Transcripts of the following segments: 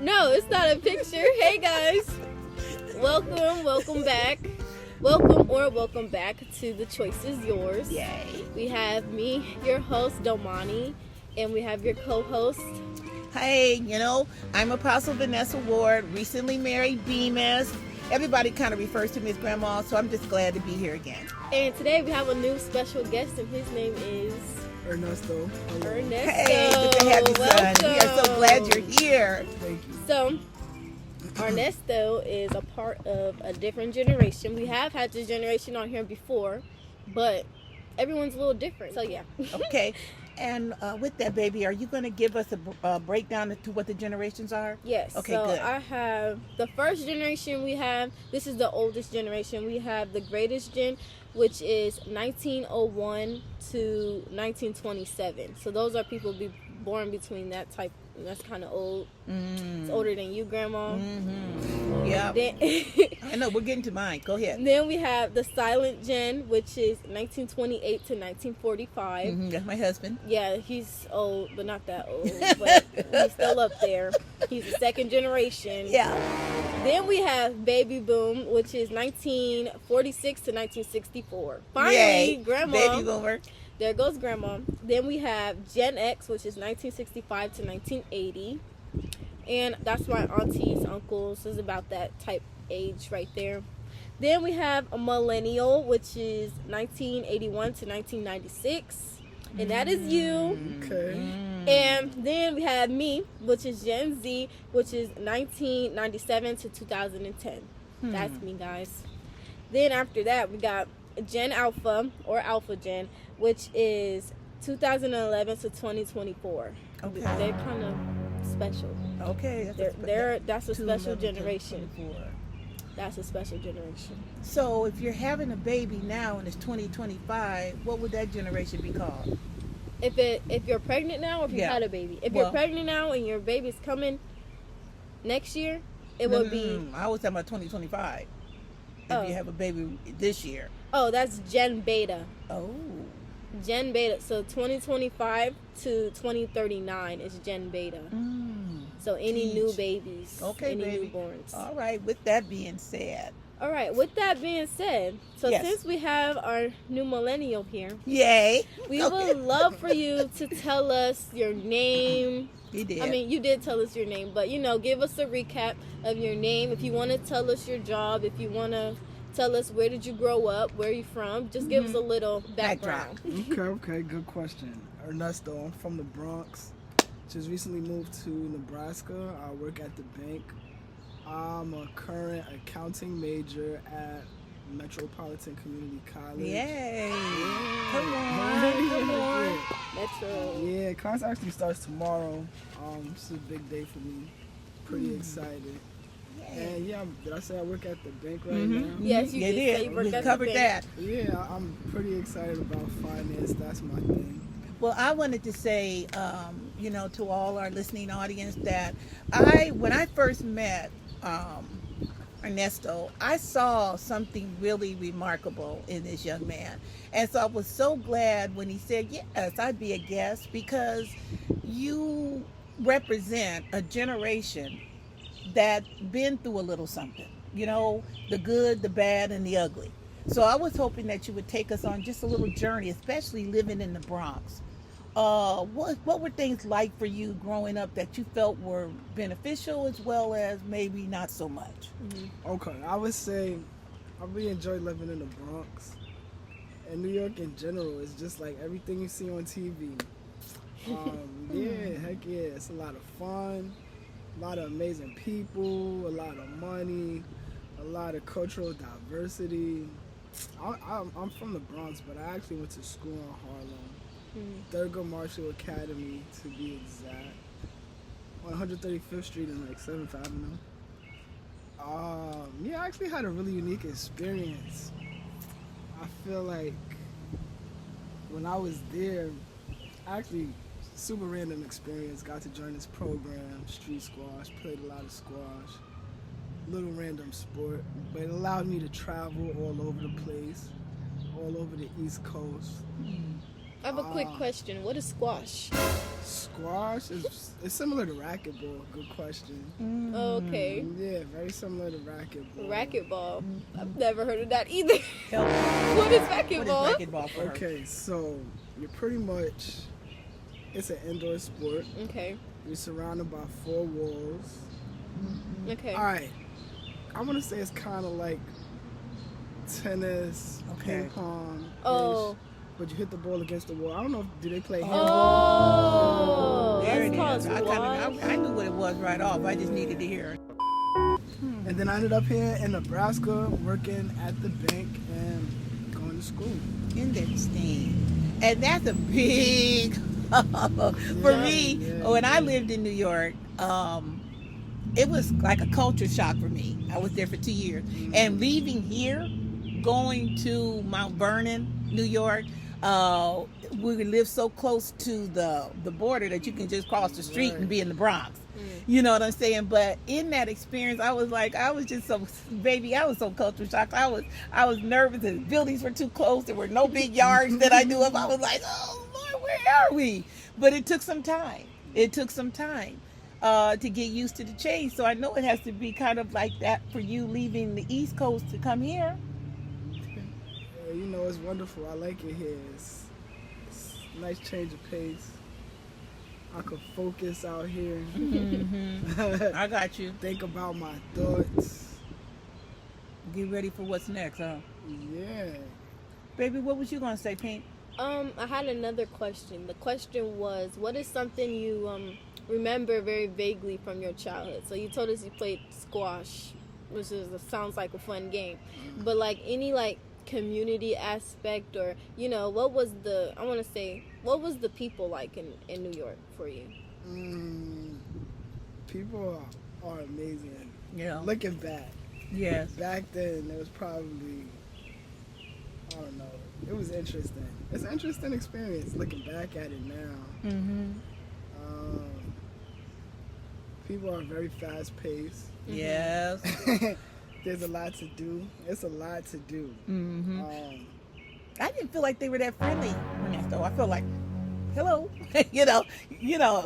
No, it's not a picture. Hey guys, welcome back. Welcome back to The Choice Is Yours. Yay. We have me, your host, Domani, and we have your co-host. Hey, I'm Apostle Vanessa Ward, recently married Beamus. Everybody kind of refers to me as Grandma, so I'm just glad to be here again. And today we have a new special guest, and his name is Ernesto. Ernesto. Hey, good to have you, son. We are so glad you're here. Thank you. So, Ernesto is a part of a different generation. We have had this generation on here before, but everyone's a little different. So, yeah. Okay. And with that, baby, are you going to give us a breakdown to what the generations are? Yes. Okay, so good. I have the first generation we have. This is the oldest generation. We have the greatest gen, which is 1901 to 1927. So those are people born between that type. That's kind of old. It's older than you, Grandma. Mm-hmm. Yeah. I know. We're getting to mine. Go ahead. Then we have the silent gen, which is 1928 to 1945. Mm-hmm. That's my husband. Yeah, he's old, but not that old. But he's still up there. He's the second generation. Yeah. Then we have baby boom, which is 1946 to 1964. Finally, Yay. Grandma. Baby boomer. There goes Grandma. Then we have Gen X, which is 1965 to 1980. And that's my aunties, uncles. Is about that type age right there. Then we have a Millennial, which is 1981 to 1996. And that is you. Okay. And then we have me, which is Gen Z, which is 1997 to 2010. That's me, guys. Then after that, we got Gen Alpha, or Alpha Gen, which is 2011 to 2024. Okay. They're kind of special. Okay. That's a special 211 to generation. 24. That's a special generation. So if you're having a baby now and it's 2025, what would that generation be called? If you're pregnant now, or if you Yeah. had a baby. If you're pregnant now and your baby's coming next year, it would be. I was talking about 2025. If you have a baby this year. Oh, that's Gen Beta. Oh. Gen Beta. So 2025 to 2039 is Gen Beta. So any new babies, Okay, any baby. newborns. All right. With that being said. All right. With that being said, so Yes. since we have our new millennial here, Yay. we would love for you to tell us your name. You did. I mean, you did tell us your name, but give us a recap of your name. If you want to tell us your job, if you want to tell us where did you grow up, where are you from, just give us a little background. Okay, good question. Ernesto, I'm from the Bronx. Just recently moved to Nebraska. I work at the bank. I'm a current accounting major at Metropolitan Community College. Yay. Yeah. Come on. Metro. Yeah, class actually starts tomorrow. It's a big day for me. Pretty excited. And did I say I work at the bank right now? Yes, you You did. did. Say you work We at the covered bank. that. Yeah, I'm pretty excited about finance. That's my thing. Well, I wanted to say, to all our listening audience that when I first met Ernesto, I saw something really remarkable in this young man. And so I was so glad when he said, yes, I'd be a guest, because you represent a generation that's been through a little something, the good, the bad, and the ugly. So I was hoping that you would take us on just a little journey, especially living in the Bronx. What were things like for you growing up that you felt were beneficial, as well as maybe not so much? Okay, I would say I really enjoy living in the Bronx. And New York in general is just like everything you see on TV. Heck yeah, it's a lot of fun, a lot of amazing people, a lot of money, a lot of cultural diversity. I'm from the Bronx, but I actually went to school in Harlem. Thurgood Marshall Academy, to be exact, on 135th Street and 7th Avenue. I actually had a really unique experience. I feel like when I was there, actually super random experience. Got to join this program, street squash, played a lot of squash, little random sport, but it allowed me to travel all over the place, all over the East Coast. I have a quick question. What is squash? Squash is it's similar to racquetball. Good question. Oh, okay. Yeah, very similar to racquetball. Racquetball. I've never heard of that either. Help. What is What racquetball? is racquetball for her? Okay, so you're pretty much it's an indoor sport. Okay. You're surrounded by 4 walls. Okay. All right, I want to say it's kind of like tennis, Okay. ping pong. Oh. But you hit the ball against the wall. I don't know. Do they play handball? Oh. There That's it called is. squash. I knew what it was right off. I just needed to hear it. And then I ended up here in Nebraska working at the bank and going to school. Interesting. And that's a big for me. Yeah. When I lived in New York, it was like a culture shock for me. I was there for 2 years, and leaving here, going to Mount Vernon, New York. We live so close to the border that you can just cross the street and be in the Bronx. You know what I'm saying? But in that experience, I was just so, baby, I was so culture shocked. I was nervous. The buildings were too close. There were no big yards that I knew of. I was like, oh Lord, where are we? But it took some time. To get used to the change. So I know it has to be kind of like that for you leaving the East Coast to come here. Yeah, you know, it's wonderful. I like it here. It's a nice change of pace. I could focus out here. I got you. Think about my thoughts. Get ready for what's next, huh? Yeah. Baby, what was you going to say, Pink? I had another question. The question was, what is something you remember very vaguely from your childhood? So you told us you played squash, which sounds like a fun game. But like any like community aspect, or what was the people like in New York for you? People are amazing. Yeah. Looking back. Yes. Back then, it was probably, I don't know. It was interesting. It's an interesting experience looking back at it now. Mm-hmm. People are very fast paced. Yes. There's a lot to do. It's a lot to do. Mm-hmm. I didn't feel like they were that friendly, Ernesto. I felt like, hello, you know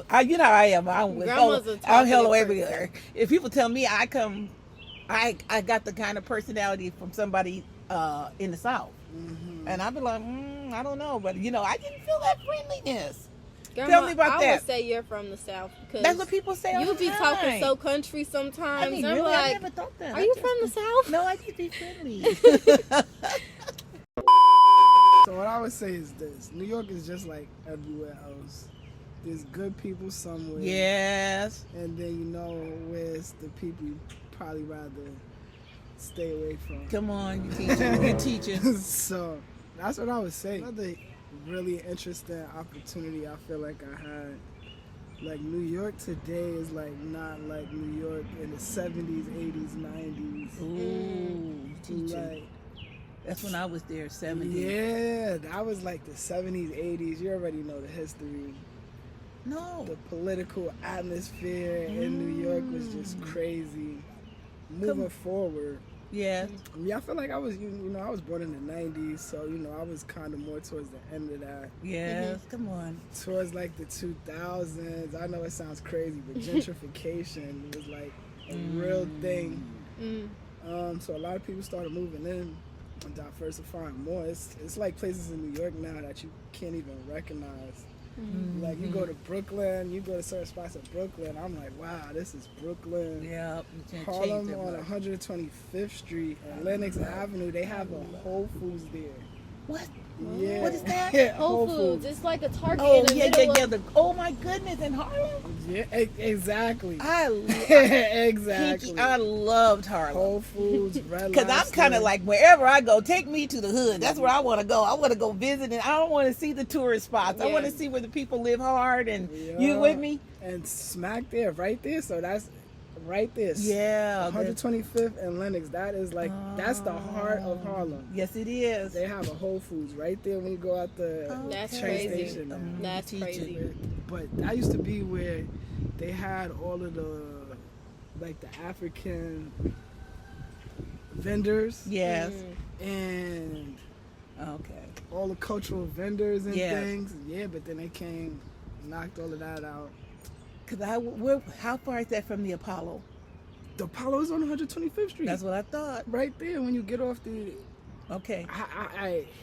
how I am. I'm hello everywhere. If people tell me I got the kind of personality from somebody in the South, and I'd be like, I don't know, but I didn't feel that friendliness. Grandma, tell me about that. I would say you're from the South because that's what people say. You all the be time. talking so country sometimes. I mean, I'm really, like, I never thought that. are you from the South? No, I just be friendly. So what I would say is this: New York is just like everywhere else. There's good people somewhere. Yes. And then where's the people you probably rather stay away from. Come on, you teaching. You're teaching. So that's what I would say. Another really interesting opportunity I feel like I had. Like New York today is like not like New York in the 70s, 80s, 90s. Ooh, teaching. Like, that's when I was there, 70s. Yeah, that was like the 70s, 80s. You already know the history. No. The political atmosphere in New York was just crazy. Moving forward. Yeah. I feel like I was, I was born in the 90s, so, I was kind of more towards the end of that. Yes, come on. Towards like the 2000s. I know it sounds crazy, but gentrification was like a real thing. So a lot of people started moving in and diversifying more. It's like places in New York now that you can't even recognize. Like you go to Brooklyn, you go to certain spots in Brooklyn, I'm like, wow, this is Brooklyn. Yeah. Harlem on 125th Street and Lenox Avenue, they have a Whole Foods there. What? Yeah. What is that? Whole Foods. It's like a Target. Oh, in the yeah. middle of... Oh, my goodness, in Harlem? Yeah, exactly. Exactly. I loved Harlem. Whole Foods, Red Because I'm kind of like, wherever I go, take me to the hood. That's where I want to go. I want to go visit, and I don't want to see the tourist spots. I want to see where the people live hard, and you with me? And smack there, right there. So that's right there. Yeah. 125th and Lenox. That is like, that's the heart of Harlem. Yes, it is. They have a Whole Foods right there when you go out the That's train crazy. station. That's crazy. But that used to be where they had all of the, like the African vendors. Yes. And Okay. all the cultural vendors and Yes. things. Yeah, but then they came, knocked all of that out. How far is that from the Apollo? The Apollo is on 125th Street. That's what I thought. Right there when you get off the. Okay.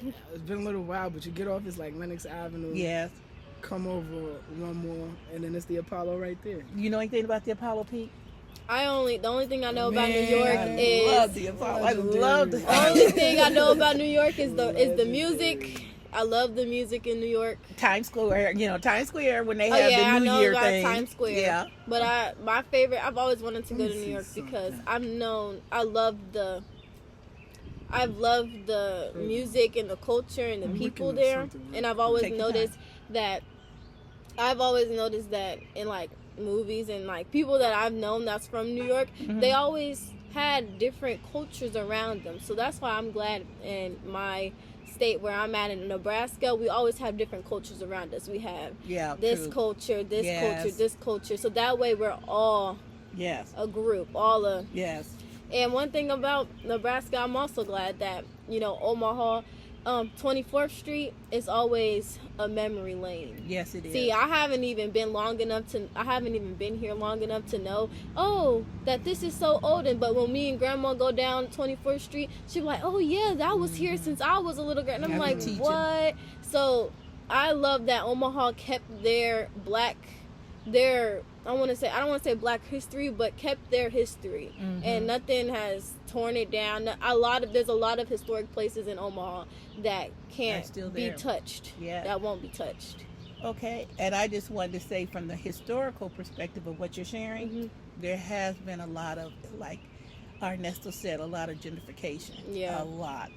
It's been a little while, but you get off, it's like Lenox Avenue. Yes. Come over one more, and then it's the Apollo right there. You know anything about the Apollo, Pete? The only thing I know about New Man, York I is love the Apollo. I love the the only thing I know about New York is the music. I love the music in New York. Times Square. Times Square when they Oh have yeah, I the New know Year about thing. Times Square. Yeah. But my favorite, I've always wanted to go to Let me New York see because something. I've loved the music and the culture and the I'm people looking at there, something right and I've now. always Take your noticed that in like movies and like people that I've known that's from New York, they always had different cultures around them. So that's why I'm glad in my state where I'm at in Nebraska, we always have different cultures around us. We have this true. culture, this Yes. culture, this culture. So that way we're all Yes. a group, Yes. And one thing about Nebraska, I'm also glad that, Omaha, 24th Street is always a memory lane. Yes, it is. See, I haven't even been here long enough to know, that this is so old. But when me and Grandma go down 24th Street, she'll be like, oh yeah, that was here since I was a little girl. And I'm I like, can teach what? So I love that Omaha kept their I don't want to say black history, but kept their history, and nothing has torn it down. There's a lot of historic places in Omaha that can't still be there. touched. Yeah. That won't be touched. Okay, and I just wanted to say from the historical perspective of what you're sharing, there has been a lot of, like Ernesto said, a lot of gentrification. Yeah. A lot.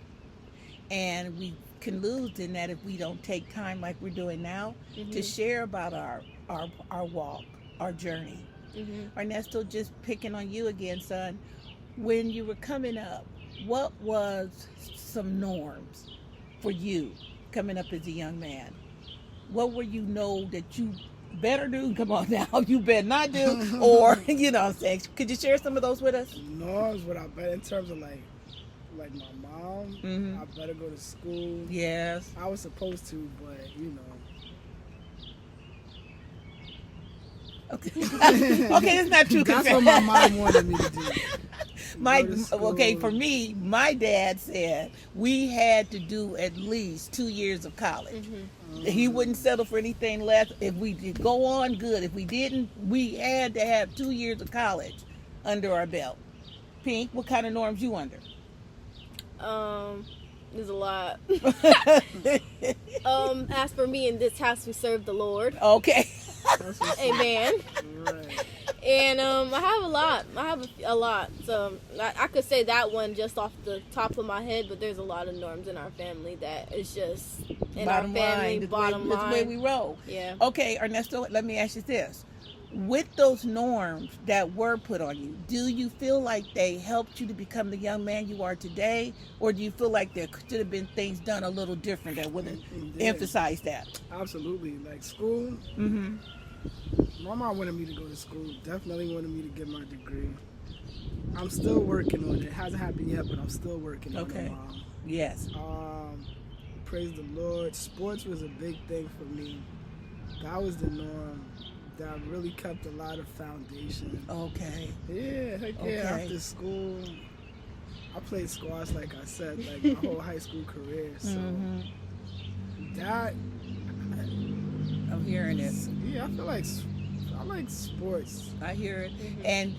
And we can lose in that if we don't take time like we're doing now to share about our walk, our journey. Ernesto, just picking on you again, son. When you were coming up, what was some norms for you coming up as a young man? What were you know that you better do? Come on now, you better not do. Or, what I'm saying, could you share some of those with us? Norms, what I bet in terms of like my mom, I better go to school. Yes. I was supposed to, but Okay, it's not true. That's what my mom wanted me to do. For me, my dad said we had to do at least 2 years of college. He wouldn't settle for anything less. If we did go on, good. If we didn't, we had to have 2 years of college under our belt. Pink, what kind of norms you under? There's a lot. As for me, in this house we serve the Lord. Okay. Amen. Right. And I have a lot. So I could say that one just off the top of my head, but there's a lot of norms in our family that is just in Bottom our family. line. Bottom line. That's the way we roll. Yeah. Okay, Ernesto, let me ask you this. With those norms that were put on you, do you feel like they helped you to become the young man you are today? Or do you feel like there should have been things done a little different that would have emphasized that? Absolutely. Like school, my mom wanted me to go to school, definitely wanted me to get my degree. I'm still working on it. It hasn't happened yet, but I'm still working on it, Mom. Yes. Praise the Lord. Sports was a big thing for me. That was the norm. That really kept a lot of foundation. Okay. Yeah, heck yeah. Okay. After school, I played squash, like I said, like my whole high school career. So that, I'm hearing it. yeah, I like sports. I hear it. And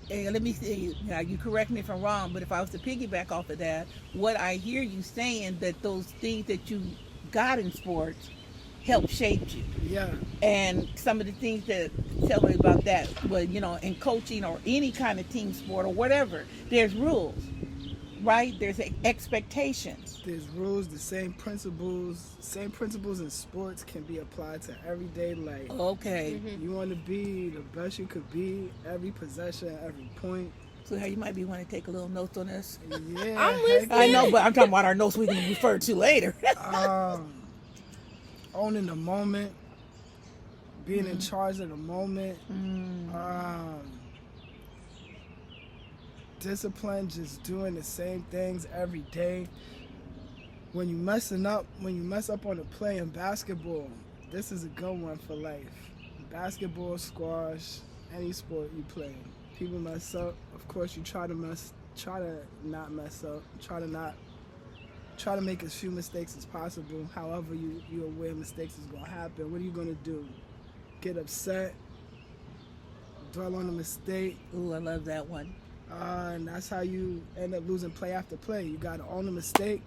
let me say, now you correct me if I'm wrong, but if I was to piggyback off of that, what I hear you saying, that those things that you got in sports helped shape you. Yeah. And some of the things that tell me about that, well, in coaching or any kind of team sport or whatever, there's rules, right? There's expectations. There's rules, the same principles in sports can be applied to everyday life. Okay. You want to be the best you could be, every possession, every point. So how you might be wanting to take a little notes on this. Yeah. I'm listening. I know, but I'm talking about our notes we can refer to later. Owning the moment, being in charge of the moment, discipline, just doing the same things every day. when you mess up on a play in basketball, this is a good one for life. Basketball, squash, any sport you play. People mess up. Of course, you try to not mess up. Try to make as few mistakes as possible. However, you're aware mistakes is gonna happen. What are you gonna do? Get upset? Dwell on the mistake? Ooh, I love that one. And that's how you end up losing play after play. You gotta own the mistake,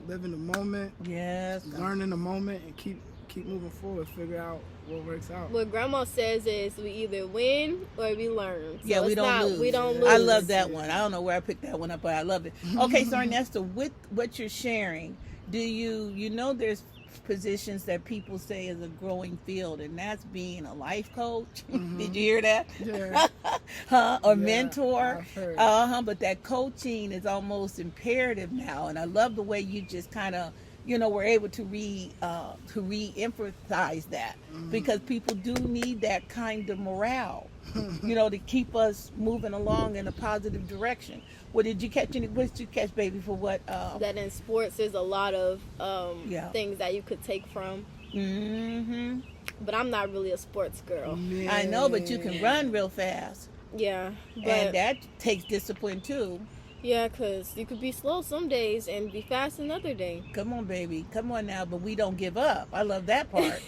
live in the moment, Yes. learn in the moment, and keep moving forward. Figure out what works out. What grandma says is we either win or we learn. So Yeah, we it's don't not, lose. We don't lose. I love that one. I don't know where I picked that one up, but I love it. Okay, so Ernesto, with what you're sharing, do you know there's positions that people say is a growing field, and that's being a life coach? Did you hear that? Yeah. Or Yeah, mentor? I've heard. But that coaching is almost imperative now, and I love the way you just kind of were able to re-emphasize that, because people do need that kind of morale, to keep us moving along in a positive direction. What did you catch? What did you catch, baby? For what? That in sports there's a lot of Yeah. things that you could take from. Mm-hmm. But I'm not really a sports girl. I know, but you can run real fast, Yeah, but and that takes discipline too. yeah, because you could be slow some days and be fast another day. Come on, baby. Come on now. But we don't give up. I love that part.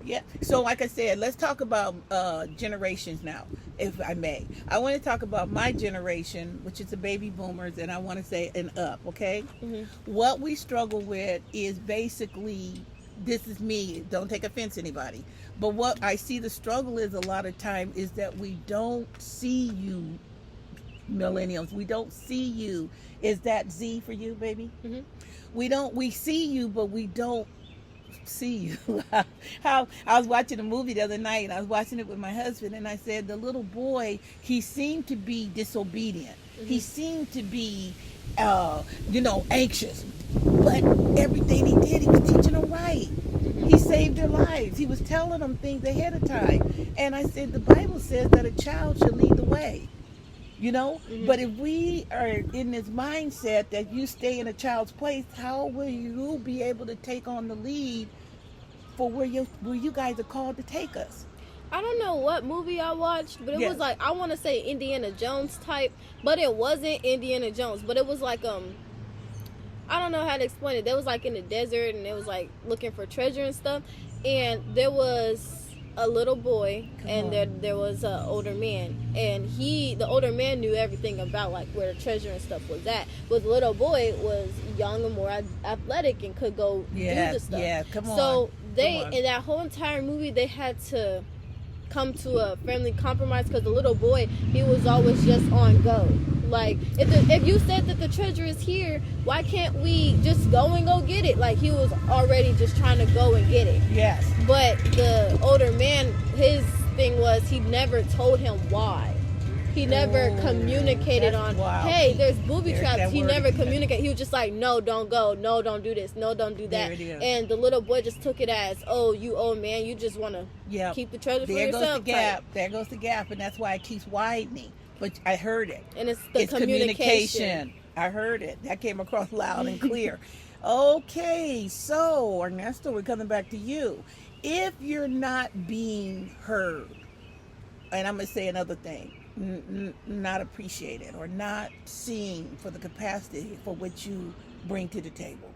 Yeah. So like I said, let's talk about generations now, if I may. I want to talk about my generation, which is the baby boomers, and I want to say and up, okay? What we struggle with is basically, this is me, don't take offense anybody, but what I see the struggle is a lot of time is that we don't see you millennials. We don't see you. Is that Z for you, baby? We see you, but we don't see you. How I was watching a movie the other night, and I was watching it with my husband, and I said the little boy, he seemed to be disobedient. He seemed to be anxious, but everything he did, he was teaching them right. He saved their lives. He was telling them things ahead of time. And I said the Bible says that a child should lead the way. But if we are in this mindset that you stay in a child's place, how will you be able to take on the lead for where you guys are called to take us? I don't know what movie I watched, but it Yes. was like, I want to say Indiana Jones type, but it wasn't Indiana Jones. But it was like I don't know how to explain it. They was like in the desert, and it was like looking for treasure and stuff. And there was a little boy, and there was an older man, and the older man knew everything about like where the treasure and stuff was at, but the little boy was young and more athletic and could go do the stuff. Yeah, come on. So in that whole entire movie, they had to come to a family compromise, because the little boy, he was always just on go. Like, if you said that the treasure is here, why can't we just go and go get it? Like, he was already just trying to go and get it. Yes. But the older man, his thing was he never told him why. He never communicated on, hey, there's booby traps. He never communicated. He was just like, no, don't go. No, don't do this. No, don't do that. There it is. And the little boy just took it as, oh, you old man, you just want to keep the treasure for yourself. There goes the gap. There goes the gap, and that's why it keeps widening. But I heard it. And it's communication. I heard it. That came across loud and clear. Okay, so Ernesto, we're coming back to you. If you're not being heard, and I'm going to say another thing, not appreciated or not seen for the capacity for what you bring to the table,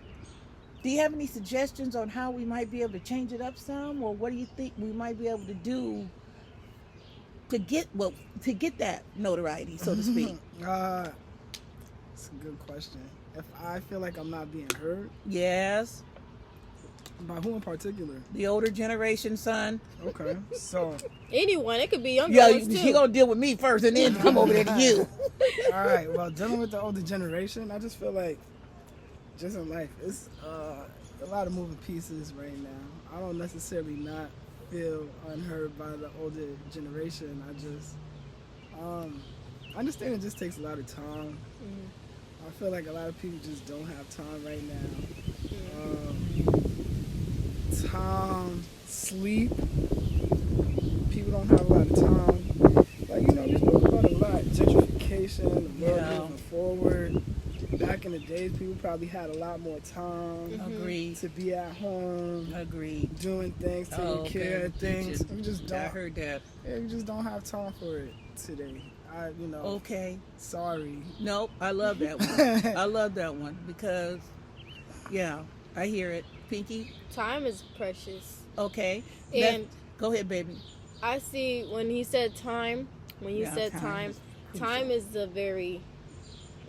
do you have any suggestions on how we might be able to change it up some, or what do you think we might be able to do to get that notoriety, so to speak? It's a good question. If I feel like I'm not being heard, Yes, by who in particular? the older generation, son. Okay, so Anyone, it could be younger Yeah, ones too. he gonna deal with me first, and then come over there to you. all right. Well, dealing with the older generation, I just feel like, just in life, it's a lot of moving pieces right now. I don't necessarily not feel unheard by the older generation. I just I understand it just takes a lot of time. I feel like a lot of people just don't have time right now. Time, sleep. People don't have a lot of time. Like, we spoke about a lot. Gentrification, the world moving forward. back in the days, people probably had a lot more time Agreed. to be at home, Agreed. doing things, taking Oh, okay. care of things. We just I don't. heard that. Yeah, we just don't have time for it today. Okay. Sorry. Nope. I love that one. I love that one because, yeah, I hear it. Pinky. Time is precious. Okay. And go ahead, baby. I see when he said time, when you Yeah, said time time is is a very,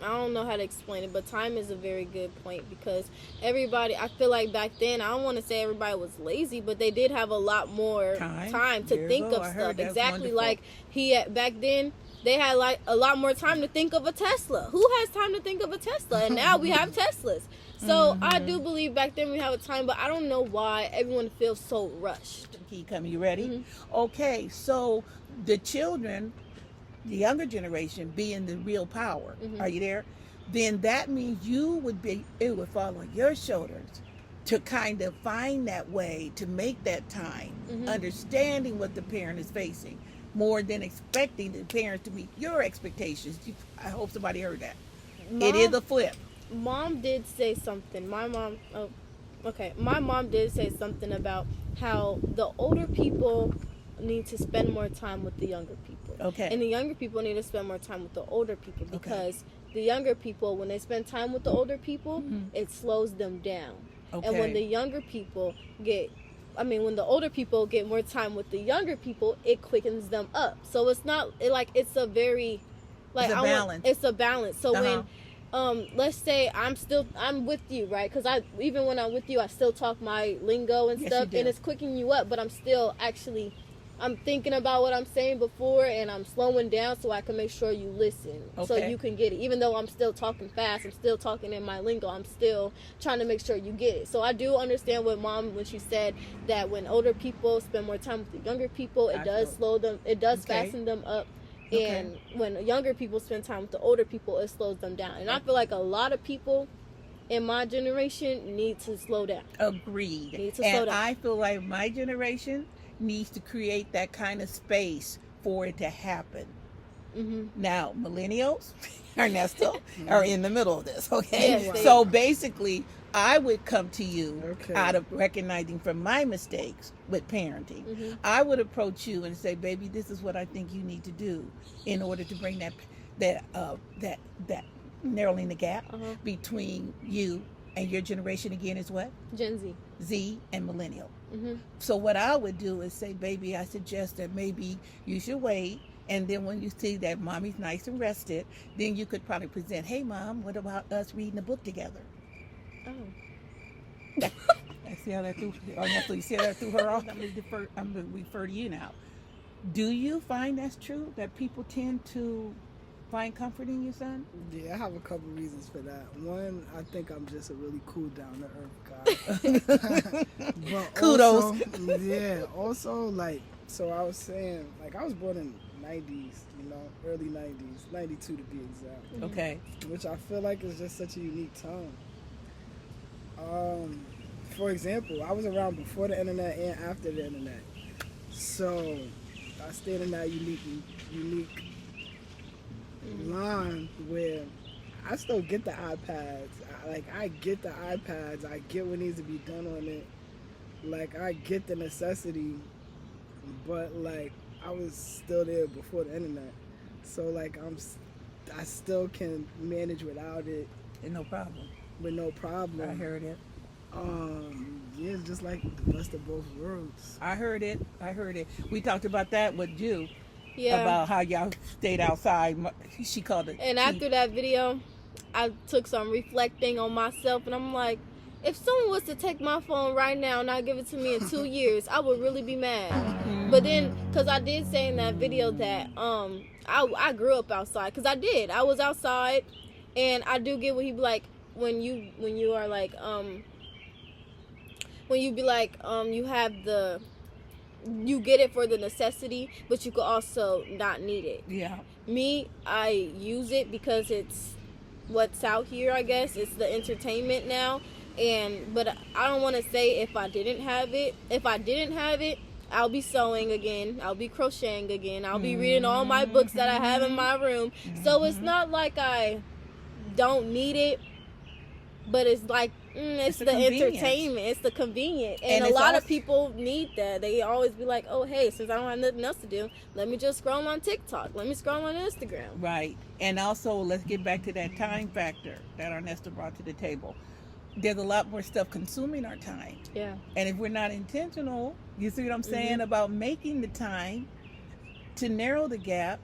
I don't know how to explain it, but time is a very good point because everybody, I feel like back then, I don't want to say everybody was lazy, but they did have a lot more time to There you think go. of I heard stuff. that's Exactly wonderful. like back then, they had like a lot more time to think of a Tesla. Who has time to think of a Tesla? And now we have Teslas. So I do believe back then we have a time, but I don't know why everyone feels so rushed. Key coming. You ready? Okay. So the children, the younger generation, being the real power. Are you there? Then that means it would fall on your shoulders to kind of find that way to make that time, understanding what the parent is facing, more than expecting the parents to meet your expectations. I hope somebody heard that. It is a flip. Mom did say something. My mom did say something about how the older people need to spend more time with the younger people. Okay. And the younger people need to spend more time with the older people because the younger people, when they spend time with the older people, it slows them down. Okay. And when the younger people when the older people get more time with the younger people, it quickens them up. So it's not it's a very it's a balance. It's a balance. So when let's say I'm with you, right? Because even when I'm with you, I still talk my lingo and stuff, and it's quickening you up. But I'm still I'm thinking about what I'm saying before, and I'm slowing down so I can make sure you listen, so you can get it. Even though I'm still talking fast, I'm still talking in my lingo. I'm still trying to make sure you get it. So I do understand what Mom when she said that when older people spend more time with the younger people, it does slow them. It does fasten them up. And when younger people spend time with the older people, it slows them down. And I feel like a lot of people in my generation need to slow down. Agreed. Need to slow down. I feel like my generation needs to create that kind of space for it to happen. Now, millennials, Ernesto, are in the middle of this, okay? Yes, so basically, I would come to you out of recognizing from my mistakes with parenting. I would approach you and say, baby, this is what I think you need to do in order to bring that narrowing the gap between you and your generation again is what? Gen Z. Z and millennial. So what I would do is say, baby, I suggest that maybe you should wait. And then when you see that mommy's nice and rested, then you could probably present, hey, Mom, what about us reading a book together? Oh. I see how that threw, you see how that threw her off? I'm going to refer to you now. Do you find that's true, that people tend to find comfort in your son? Yeah, I have a couple reasons for that. One, I think I'm just a really cool, down-to-earth guy. But kudos. Also, so I was saying, I was born in 90s, early 90s, 92 to be exact. Okay. Which I feel like is just such a unique time. For example, I was around before the internet and after the internet. So I stayed in that unique line where I still get the iPads. I get the iPads. I get what needs to be done on it. I get the necessity, but I was still there before the internet. So I still can manage without it. And no problem. With no problem. I heard it. Yeah, it's just the best of both worlds. I heard it. We talked about that with you. Yeah. About how y'all stayed outside. She called it. And after that video, I took some reflecting on myself, and I'm like, if someone was to take my phone right now and not give it to me in 2 years, I would really be mad. But then, because I did say in that video that I grew up outside, because I was outside, and I do get what he be like when you are when you be like you have you get it for the necessity, but you could also not need it. Yeah. Me, I use it because it's what's out here, I guess. It's the entertainment now. But I don't want to say if I didn't have it, I'll be sewing again. I'll be crocheting again. I'll be reading all my books that I have in my room. So it's not like I don't need it, but it's like it's the the convenience. entertainment, it's the convenient, and a it's lot of also- people need that. They always be like, oh hey, since I don't have nothing else to do, let me just scroll on TikTok, let me scroll on Instagram. Right. And also, let's get back to that time factor that Ernesto brought to the table. There's a lot more stuff consuming our time. Yeah. And if we're not intentional, you see what I'm saying, about making the time to narrow the gap,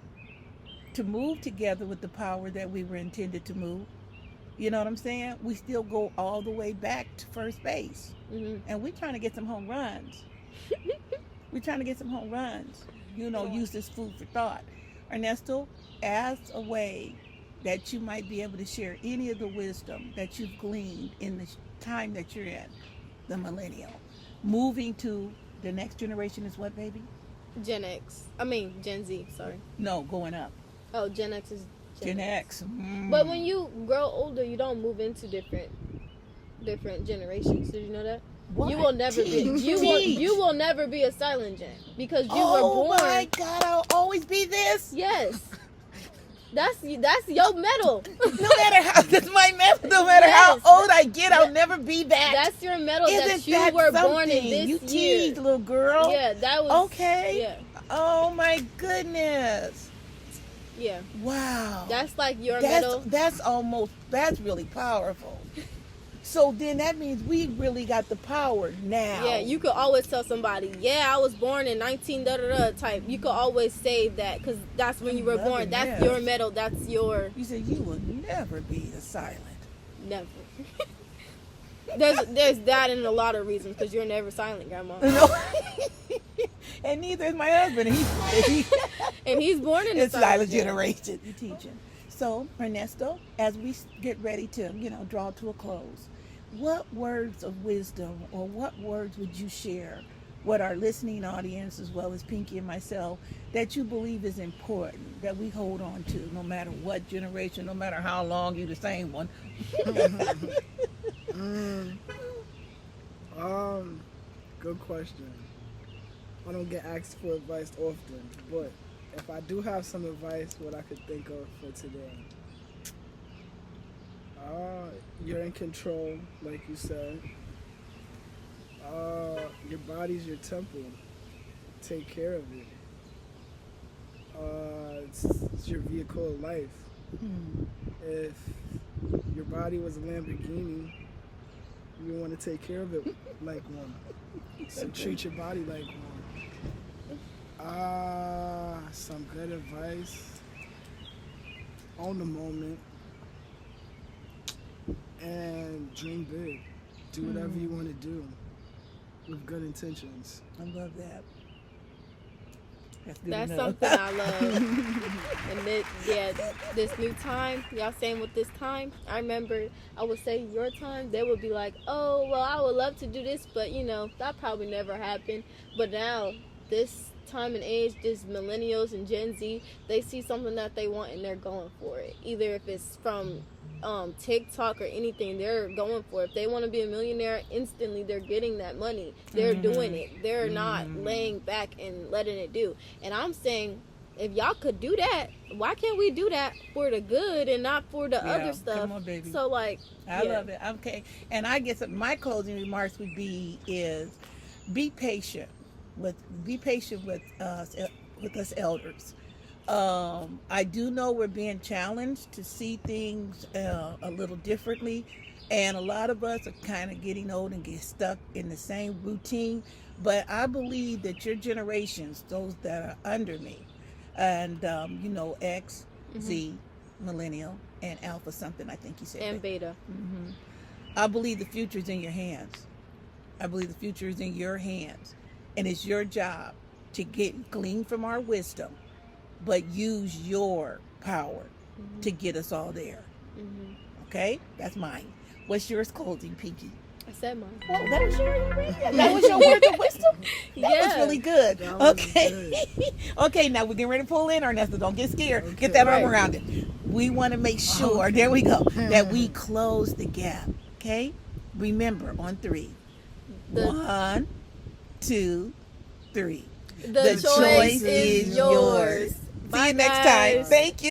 to move together with the power that we were intended to move. You know what I'm saying? We still go all the way back to first base. And we're trying to get some home runs. We're trying to get some home runs. You know, use this food for thought. Ernesto, as a way that you might be able to share any of the wisdom that you've gleaned in the time that you're in, the millennial. Moving to the next generation is what, baby? Gen Z, sorry. No, going up. Oh, Gen X is Gen X. But when you grow older, you don't move into different generations. Did you know that? What? You will never be. You will never be a silent gen because you were born. Oh my God! I'll always be this. Yes. That's your medal. No matter how, that's my medal. No matter Yes. how old I get, I'll never be that. That's your medal. Isn't that you that were something? born in this you year. teased, little girl. Yeah, that was Okay. Yeah, Oh my goodness. yeah. Wow. That's like your medal. That's really powerful. So then that means we really got the power now. Yeah, you could always tell somebody, yeah, I was born in 19 type. You could always say that because that's when you were born. Loving That's this. your medal. That's your You said you will never be a silent. never. There's that and a lot of reasons because you're never silent, Grandma. No. And neither is my husband. And he's born in the It's silent gen. generation. You're teaching. So, Ernesto, as we get ready to, draw to a close, what words of wisdom or what words would you share with our listening audience as well as Pinky and myself that you believe is important, that we hold on to no matter what generation, no matter how long you're the same one? Good question. I don't get asked for advice often, but if I do have some advice, what I could think of for today. You're in control, like you said. Your body's your temple. Take care of it. It's your vehicle of life. If your body was a Lamborghini, you want to take care of it like one. So treat your body like one. Some good advice. Own the moment. And dream big. Do whatever you want to do with good intentions. I love that. Good That's enough. something I love. And this new time, y'all saying with this time, I remember I would say your time, they would be like, oh, well, I would love to do this, but that probably never happened. But now, this time and age, this millennials and Gen Z, they see something that they want and they're going for it. Either if it's from TikTok or anything, they're going for it. If they want to be a millionaire, instantly they're getting that money. They're doing it. They're not laying back and letting it do. And I'm saying, if y'all could do that, why can't we do that for the good and not for the other stuff? Come on, baby. So I love it. Okay. And I guess my closing remarks would be be patient with us elders. I do know we're being challenged to see things a little differently, and a lot of us are kind of getting old and get stuck in the same routine. But I believe that your generations, those that are under me, and X, Z, Millennial, and Alpha something, I think you said. and Beta. I believe the future is in your hands. I believe the future is in your hands, and it's your job to glean from our wisdom, but use your power to get us all there. Okay? That's mine. What's yours, closing, Pinky? I said mine. Oh, that was yours. That was your word of wisdom? That was really good. That was Okay. Okay, now we're getting ready to pull in, Ernesto. Don't get scared. Okay. Get that arm around it. We want to make sure, there we go, that we close the gap. Okay? Remember, on 3. 1, 2, 3. The choice is yours. See you next time. Thank you.